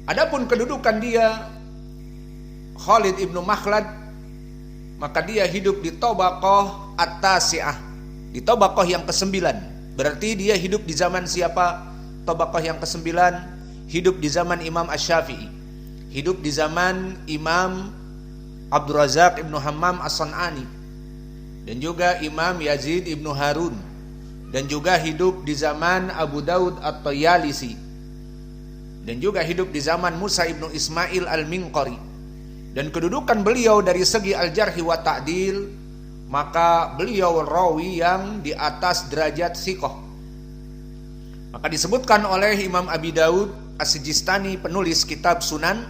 Adapun kedudukan dia Khalid ibnu Makhlad, maka dia hidup di Tabaqah at-Tasi'ah, di Tabaqah yang ke-9. Berarti dia hidup di zaman siapa? Tabaqah yang ke-9, hidup di zaman Imam Asy-Syafi'i, hidup di zaman Imam Abdul Razak ibnu Hammam As-San'ani, dan juga Imam Yazid ibnu Harun, dan juga hidup di zaman Abu Daud At-Tayalisi, dan juga hidup di zaman Musa ibnu Ismail Al-Minqari. Dan kedudukan beliau dari segi al-jarhi wa ta'dil, maka beliau rawi yang di atas derajat thiqah. Maka disebutkan oleh Imam Abi Daud As-Sijistani, penulis kitab Sunan,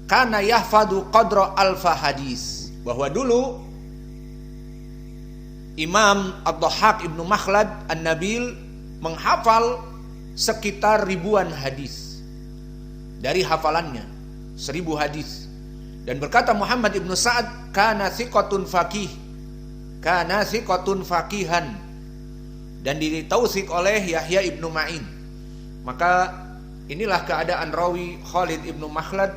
kana yahfadu qadra alfa hadis, bahwa dulu Imam Ad-Dhahhak ibnu Makhlad An-Nabil menghafal sekitar ribuan hadis. Dari hafalannya 1000 hadis. Dan berkata Muhammad ibnu Sa'ad, kana thiqatun faqih, kana thiqatun faqihan, dan ditautsik oleh Yahya ibnu Ma'in. Maka inilah keadaan rawi Khalid ibnu Makhlad,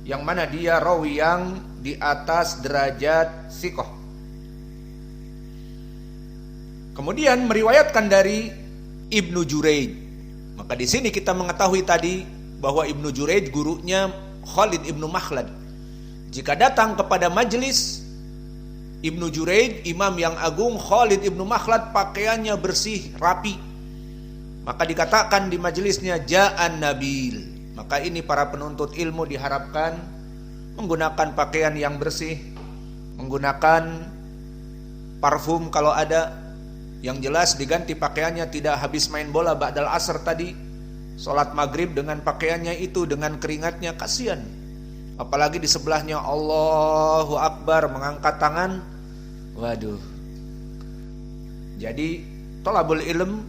yang mana dia rawi yang di atas derajat thiqah. Kemudian meriwayatkan dari Ibnu Juraij. Maka di sini kita mengetahui tadi bahwa Ibnu Juraij gurunya Khalid ibnu Makhlad. Jika datang kepada majelis Ibnu Juraij, imam yang agung, Khalid ibnu Makhlad pakaiannya bersih, rapi, maka dikatakan di majelisnya ja'an nabil. Maka ini para penuntut ilmu diharapkan menggunakan pakaian yang bersih, menggunakan parfum kalau ada. Yang jelas diganti pakaiannya, tidak habis main bola ba'dal asr tadi, sholat maghrib dengan pakaiannya itu, dengan keringatnya, kasihan. Apalagi di sebelahnya Allahu Akbar mengangkat tangan. Waduh. Jadi thalabul ilm,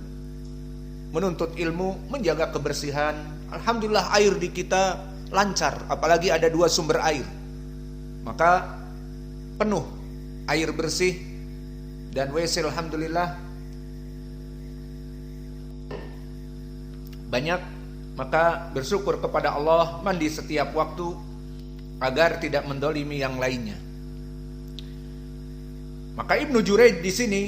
menuntut ilmu, menjaga kebersihan. Alhamdulillah air di kita lancar, apalagi ada 2 sumber air. Maka penuh air bersih dan WC alhamdulillah banyak. Maka bersyukur kepada Allah, mandi setiap waktu agar tidak mendolimi yang lainnya. Maka Ibnu Juraij di sini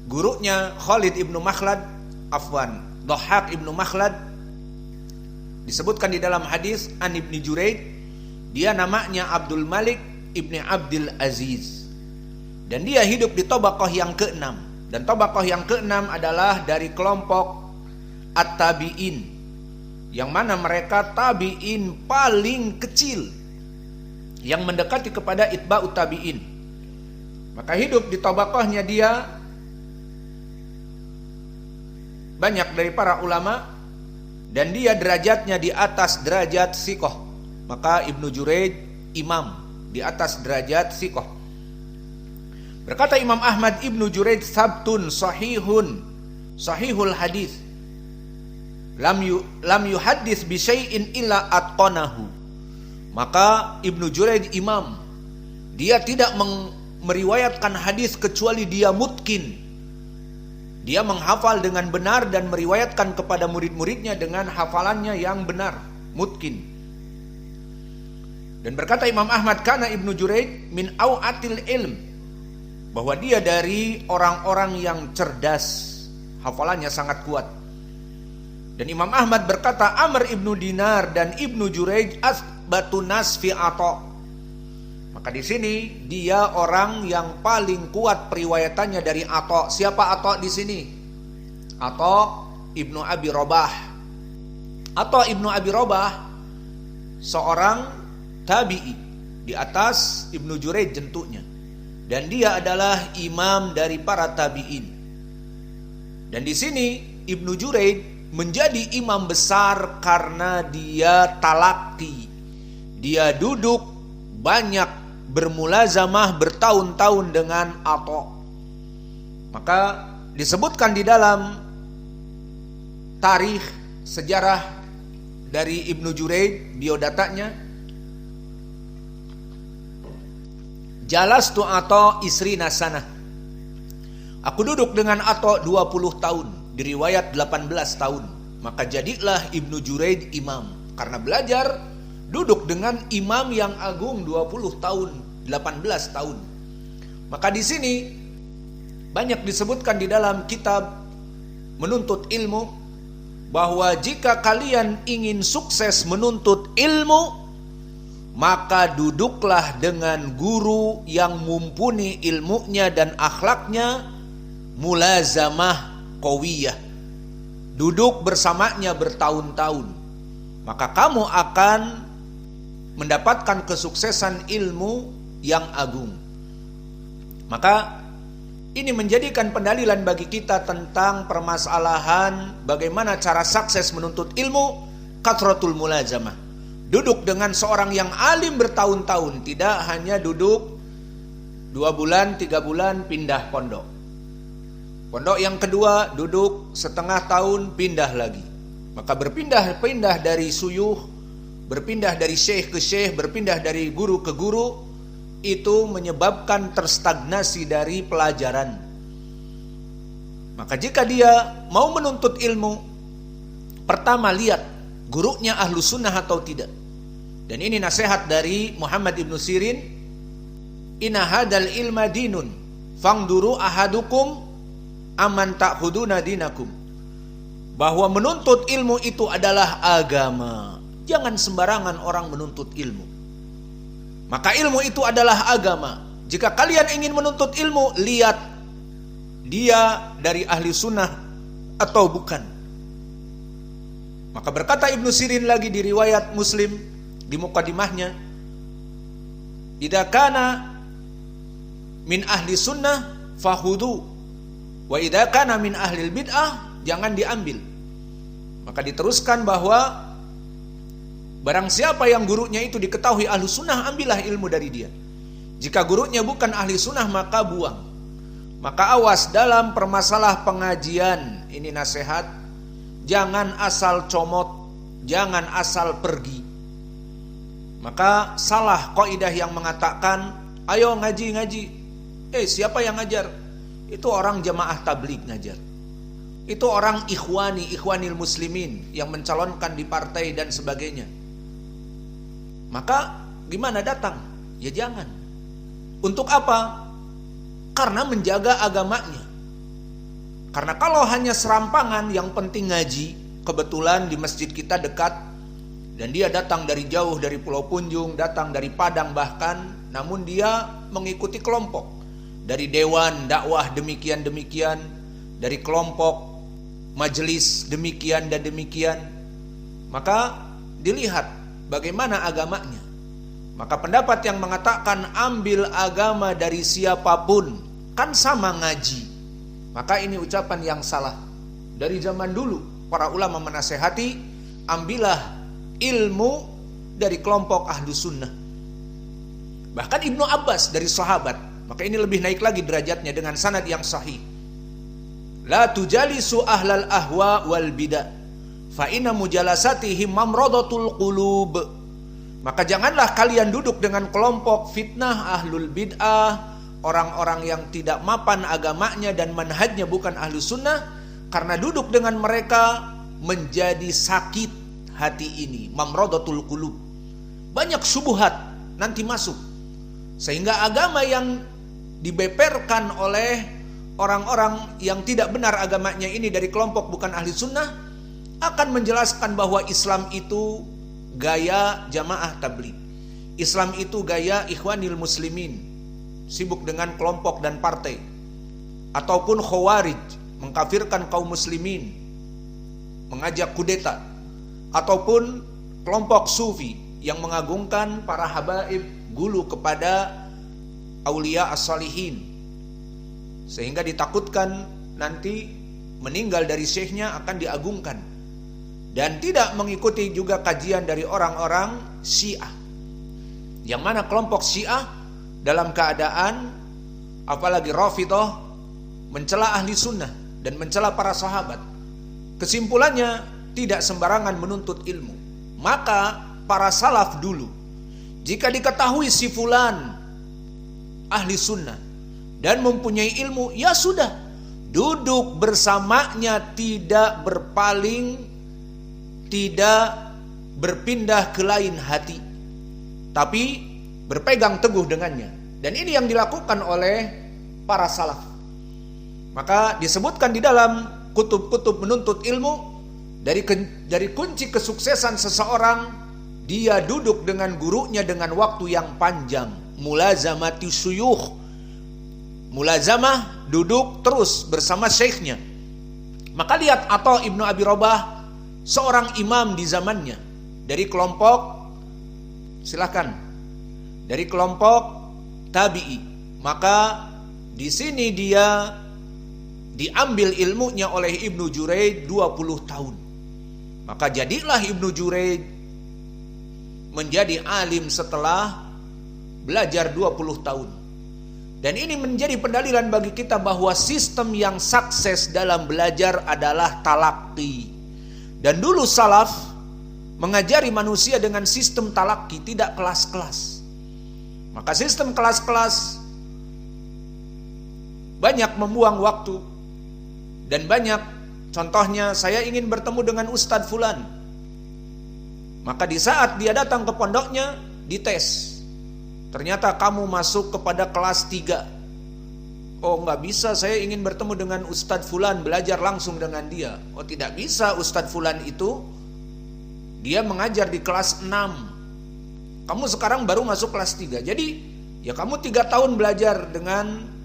gurunya Khalid ibnu Makhlad, Dhahhak ibnu Makhlad, disebutkan di dalam hadis an Ibnu Juraij, dia namanya Abdul Malik ibni Abdul Aziz, dan dia hidup di Tabaqah yang ke-6. Dan Tabaqah yang ke-6 adalah dari kelompok At-Tabi'in, yang mana mereka tabi'in paling kecil yang mendekati kepada itba'ut tabi'in. Maka hidup di tabaqahnya dia banyak dari para ulama, dan dia derajatnya di atas derajat thiqah. Maka Ibnu Juraij imam di atas derajat thiqah. Berkata Imam Ahmad, Ibnu Juraij sabtun sahihul hadis, lam yuhaddits bi syai'in illa atqanahu. Maka Ibnu Juraij imam, dia tidak meriwayatkan hadis kecuali dia mutkin. Dia menghafal dengan benar dan meriwayatkan kepada murid-muridnya dengan hafalannya yang benar, mutkin. Dan berkata Imam Ahmad, kana Ibnu Juraij min awatil ilm, bahwa dia dari orang-orang yang cerdas, hafalannya sangat kuat. Dan Imam Ahmad berkata, Amr ibnu Dinar dan Ibnu Juraij asbatu nas fi Atha. Maka di sini dia orang yang paling kuat periwayatannya dari Atha. Siapa Atha di sini? Atha ibnu Abi Rabah. Atha ibnu Abi Rabah seorang tabi'i di atas Ibnu Juraij tentunya, dan dia adalah imam dari para tabi'in. Dan di sini Ibnu Juraij menjadi imam besar karena dia talaki, dia duduk banyak, bermulazamah bertahun-tahun dengan Atha. Maka disebutkan di dalam tarikh sejarah dari Ibnu Juraij, biodatanya, jalastu Atha isrina sanah, aku duduk dengan Atha 20 tahun, diriwayat 18 tahun. Maka jadilah Ibnu Juraij imam. Karena belajar duduk dengan imam yang agung 20 tahun, 18 tahun. Maka di sini banyak disebutkan di dalam kitab menuntut ilmu bahwa jika kalian ingin sukses menuntut ilmu, maka duduklah dengan guru yang mumpuni ilmunya dan akhlaknya, mulazamah qawiyah. Duduk bersamanya bertahun-tahun, maka kamu akan mendapatkan kesuksesan ilmu yang agung. Maka ini menjadikan pendalilan bagi kita tentang permasalahan bagaimana cara sukses menuntut ilmu, kathratul mulazamah. Duduk dengan seorang yang alim bertahun-tahun, tidak hanya duduk 2 bulan, 3 bulan pindah pondok. Pondok yang kedua duduk setengah tahun pindah lagi. Maka berpindah-pindah dari suyuh, berpindah dari syekh ke syekh, berpindah dari guru ke guru, itu menyebabkan terstagnasi dari pelajaran. Maka jika dia mau menuntut ilmu, pertama lihat gurunya ahlu sunnah atau tidak. Dan ini nasihat dari Muhammad ibn Sirin, inna hadal ilma dinun fangduru ahadukum aman ta'khuduna dinakum. Bahwa menuntut ilmu itu adalah agama. Jangan sembarangan orang menuntut ilmu. Maka ilmu itu adalah agama. Jika kalian ingin menuntut ilmu, lihat dia dari ahli sunnah atau bukan. Maka berkata Ibnu Sirin lagi di riwayat Muslim di muqaddimahnya, idza kana min ahli sunnah fahudu wa idza kana min ahli bid'ah jangan diambil. Maka diteruskan bahwa barang siapa yang gurunya itu diketahui ahli sunnah, ambillah ilmu dari dia. Jika gurunya bukan ahli sunnah, maka buang. Maka awas dalam permasalah pengajian, ini nasihat, jangan asal comot, jangan asal pergi. Maka salah kaidah yang mengatakan ayo ngaji-ngaji. Siapa yang ngajar? Itu orang jamaah tabligh ngajar. Itu orang ikhwanil muslimin yang mencalonkan di partai dan sebagainya. Maka gimana datang? Ya jangan. Untuk apa? Karena menjaga agamanya. Karena kalau hanya serampangan yang penting ngaji, kebetulan di masjid kita dekat, dan dia datang dari jauh, dari Pulau Punjung, datang dari Padang bahkan, namun dia mengikuti kelompok. Dari dewan dakwah demikian-demikian, dari kelompok majelis demikian dan demikian. Maka dilihat bagaimana agamanya. Maka pendapat yang mengatakan ambil agama dari siapapun, kan sama ngaji. Maka ini ucapan yang salah. Dari zaman dulu para ulama menasehati, ambillah ilmu dari kelompok ahlu sunnah. Bahkan Ibnu Abbas dari sahabat, maka ini lebih naik lagi derajatnya dengan sanad yang sahih. La tujalisu ahlal ahwa wal bidah fa inna mujalasatihim mamradatul qulub. Maka janganlah kalian duduk dengan kelompok fitnah ahlul bid'ah, orang-orang yang tidak mapan agamanya dan manhajnya bukan ahlu sunnah, karena duduk dengan mereka menjadi sakit hati ini, mamradatul qulub. Banyak syubhat nanti masuk, sehingga agama yang dibeberkan oleh orang-orang yang tidak benar agamanya ini dari kelompok bukan ahli sunnah akan menjelaskan bahwa Islam itu gaya jamaah tabligh, Islam itu gaya ikhwanil muslimin, sibuk dengan kelompok dan partai, ataupun khawarij, mengkafirkan kaum muslimin, mengajak kudeta, ataupun kelompok sufi yang mengagungkan para habaib, gulu kepada aulia as-salihin, sehingga ditakutkan nanti meninggal dari syekhnya akan diagungkan, dan tidak mengikuti juga kajian dari orang-orang Syiah, yang mana kelompok Syiah dalam keadaan apalagi Rafidhah mencela ahli sunnah dan mencela para sahabat. Kesimpulannya, tidak sembarangan menuntut ilmu. Maka para salaf dulu, jika diketahui si fulan ahli sunnah dan mempunyai ilmu, ya sudah, duduk bersamanya, tidak berpaling, tidak berpindah ke lain hati, tapi berpegang teguh dengannya. Dan ini yang dilakukan oleh para salaf. Maka disebutkan di dalam kutub-kutub menuntut ilmu, dari kunci kesuksesan seseorang, dia duduk dengan gurunya dengan waktu yang panjang. Mulazamati syuyukh, mulazamah, duduk terus bersama syekhnya. Maka lihat Atha ibnu Abi Rabah, seorang imam di zamannya, dari kelompok, silahkan, dari kelompok tabi'i. Maka di sini dia diambil ilmunya oleh Ibnu Jurayd 20 tahun. Maka jadilah Ibnu Jurayd menjadi alim setelah belajar 20 tahun. Dan ini menjadi pendalilan bagi kita bahwa sistem yang sukses dalam belajar adalah talaqi. Dan dulu salaf mengajari manusia dengan sistem talaqi, tidak kelas-kelas. Maka sistem kelas-kelas banyak membuang waktu. Dan banyak, contohnya saya ingin bertemu dengan Ustadz Fulan. Maka di saat dia datang ke pondoknya, dites. Ternyata kamu masuk kepada kelas 3. Oh, nggak bisa, saya ingin bertemu dengan Ustadz Fulan, belajar langsung dengan dia. Oh, tidak bisa, Ustadz Fulan itu dia mengajar di kelas 6. Kamu sekarang baru masuk kelas 3. Jadi ya kamu 3 tahun belajar dengan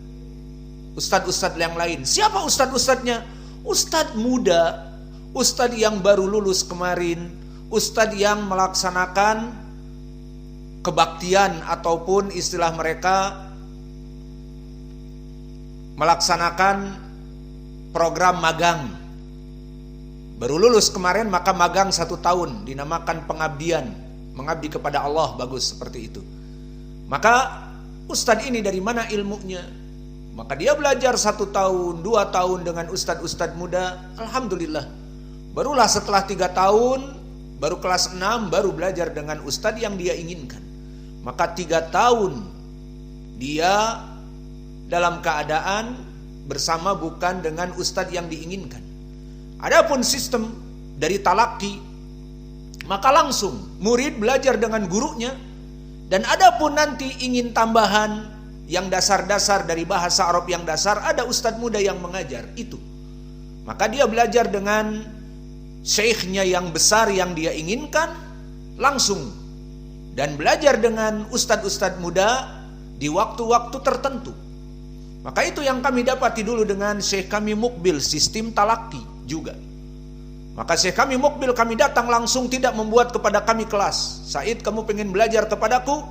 ustadz-ustadz yang lain. Siapa ustadz-ustadznya? Ustadz muda, ustadz yang baru lulus kemarin, ustadz yang melaksanakan kebaktian ataupun istilah mereka melaksanakan program magang. Baru lulus kemarin maka magang 1 tahun, dinamakan pengabdian, mengabdi kepada Allah, bagus seperti itu. Maka ustadz ini dari mana ilmunya? Maka dia belajar 1 tahun, 2 tahun dengan ustadz-ustadz muda. Alhamdulillah, barulah setelah 3 tahun, baru kelas 6, baru belajar dengan ustadz yang dia inginkan. Maka 3 tahun dia dalam keadaan bersama bukan dengan ustadz yang diinginkan. Adapun sistem dari talaqi, maka langsung murid belajar dengan gurunya. Dan adapun nanti ingin tambahan yang dasar-dasar dari bahasa Arab yang dasar, ada ustadz muda yang mengajar itu. Maka dia belajar dengan syekhnya yang besar yang dia inginkan langsung, dan belajar dengan ustadz-ustadz muda di waktu-waktu tertentu. Maka itu yang kami dapati dulu dengan Syekh kami Mukbil, sistem talaqi juga. Maka Syekh kami Mukbil, kami datang langsung, tidak membuat kepada kami kelas. Said, kamu pengen belajar kepadaku?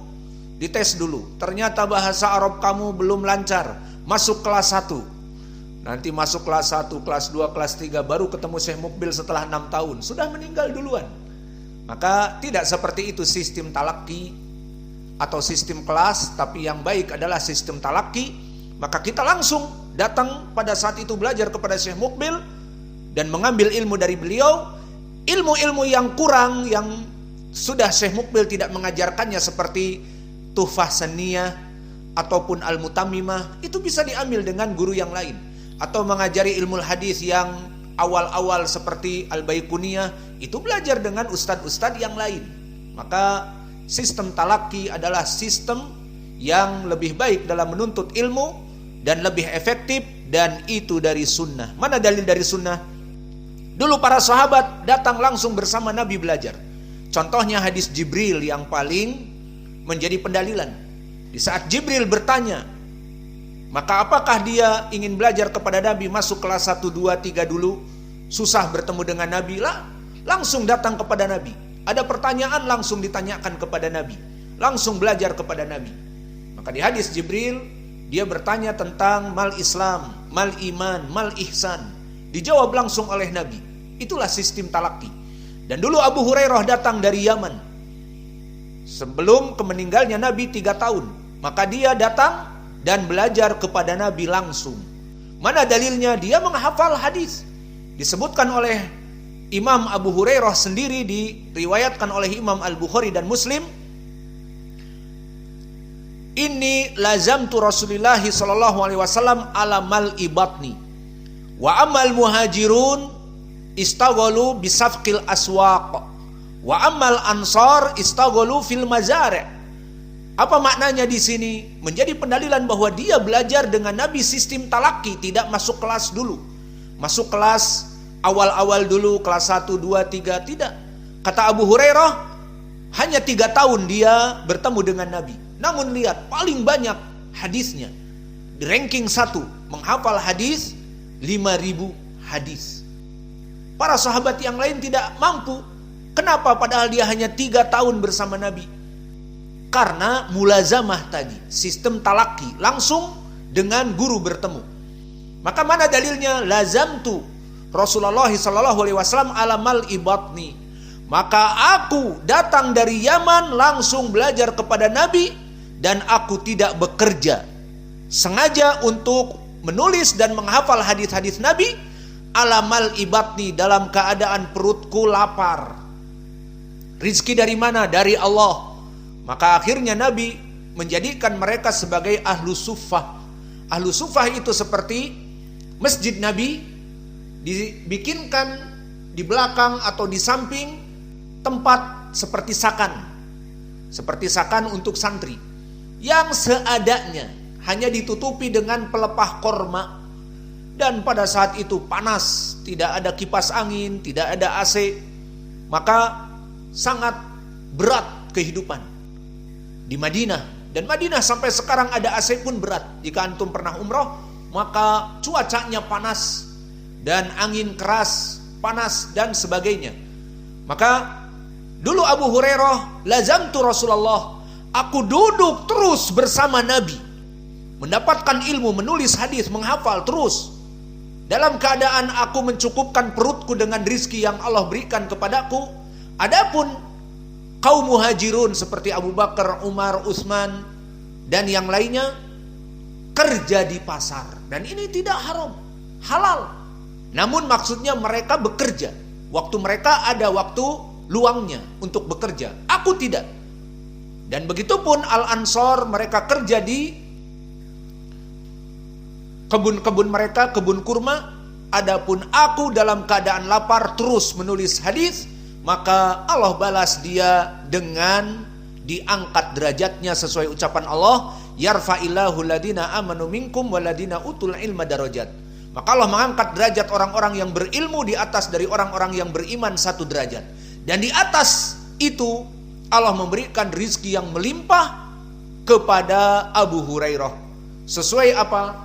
Dites dulu. Ternyata bahasa Arab kamu belum lancar, masuk kelas 1. Nanti masuk kelas 1, kelas 2, kelas 3, baru ketemu Syekh Mukbil setelah 6 tahun. Sudah meninggal duluan. Maka tidak seperti itu sistem talaqi atau sistem kelas, tapi yang baik adalah sistem talaqi. Maka kita langsung datang pada saat itu belajar kepada Syekh Mukbil dan mengambil ilmu dari beliau. Ilmu-ilmu yang kurang, yang sudah Syekh Mukbil tidak mengajarkannya, seperti Tuhfah Saniyah ataupun Al-Mutammimah, itu bisa diambil dengan guru yang lain. Atau mengajari ilmu hadis yang awal-awal seperti Al-Baiquniyah, itu belajar dengan ustadz-ustadz yang lain. Maka sistem talaqi adalah sistem yang lebih baik dalam menuntut ilmu dan lebih efektif, dan itu dari sunnah. Mana dalil dari sunnah? Dulu para sahabat datang langsung bersama Nabi belajar. Contohnya hadis Jibril yang paling menjadi pendalilan. Di saat Jibril bertanya, maka apakah dia ingin belajar kepada Nabi masuk kelas 1, 2, 3 dulu, susah bertemu dengan Nabi? Lah, langsung datang kepada Nabi. Ada pertanyaan langsung ditanyakan kepada Nabi, langsung belajar kepada Nabi. Maka di hadis Jibril dia bertanya tentang mal Islam, mal iman, mal ihsan. Dijawab langsung oleh Nabi. Itulah sistem talaqi. Dan dulu Abu Hurairah datang dari Yaman sebelum meninggalnya Nabi 3 tahun. Maka dia datang dan belajar kepada Nabi langsung. Mana dalilnya? Dia menghafal hadis. Disebutkan oleh Imam Abu Hurairah sendiri, diriwayatkan oleh Imam Al-Bukhari dan Muslim. Inni lazamtu Rasulullah sallallahu alaihi wasallam ala mal ibatni wa amal muhajirun istaghalu bisafqil aswaq Wa ammal ansar istaghalu fil mazari'. Apa maknanya di sini? Menjadi pendalilan bahwa dia belajar dengan Nabi sistem talaki, tidak masuk kelas dulu. Masuk kelas awal-awal dulu, kelas 1, 2, 3, tidak. Kata Abu Hurairah, hanya 3 tahun dia bertemu dengan Nabi. Namun lihat, paling banyak hadisnya. Di ranking 1, menghafal hadis 5.000 hadis. Para sahabat yang lain tidak mampu. Kenapa? Padahal dia hanya 3 tahun bersama Nabi. Karena mulazamah tadi, sistem talaki, langsung dengan guru bertemu. Maka mana dalilnya? Lazamtu Rasulullah SAW alamal ibatni. Maka aku datang dari Yaman langsung belajar kepada Nabi, dan aku tidak bekerja sengaja untuk menulis dan menghafal hadis-hadis Nabi alamal ibatni, dalam keadaan perutku lapar. Rizki dari mana? Dari Allah. Maka akhirnya Nabi menjadikan mereka sebagai ahlu suffah. Ahlu suffah itu seperti masjid Nabi, dibikinkan di belakang atau di samping tempat seperti sakan. Seperti sakan untuk santri. Yang seadanya, hanya ditutupi dengan pelepah korma. Dan pada saat itu panas, tidak ada kipas angin, tidak ada AC. Maka sangat berat kehidupan di Madinah. Dan Madinah sampai sekarang ada AC pun berat. Jika antum pernah umroh, maka cuacanya panas dan angin keras, panas dan sebagainya. Maka dulu Abu Hurairah, lazamtu Rasulullah, aku duduk terus bersama Nabi, mendapatkan ilmu, menulis hadis, menghafal terus. Dalam keadaan aku mencukupkan perutku dengan rizki yang Allah berikan kepadaku. Adapun kaum muhajirun seperti Abu Bakar, Umar, Utsman dan yang lainnya kerja di pasar. Dan ini tidak haram, halal. Namun maksudnya mereka bekerja. Waktu mereka ada waktu luangnya untuk bekerja. Aku tidak. Dan begitupun Al-Ansor, mereka kerja di kebun-kebun mereka, kebun kurma. Adapun aku dalam keadaan lapar terus menulis hadis, maka Allah balas dia dengan diangkat derajatnya sesuai ucapan Allah, yarfa'illahu ladina amanu minkum waladina utul ilma darajat. Maka Allah mengangkat derajat orang-orang yang berilmu di atas dari orang-orang yang beriman 1 derajat. Dan di atas itu Allah memberikan rizki yang melimpah kepada Abu Hurairah. Sesuai apa?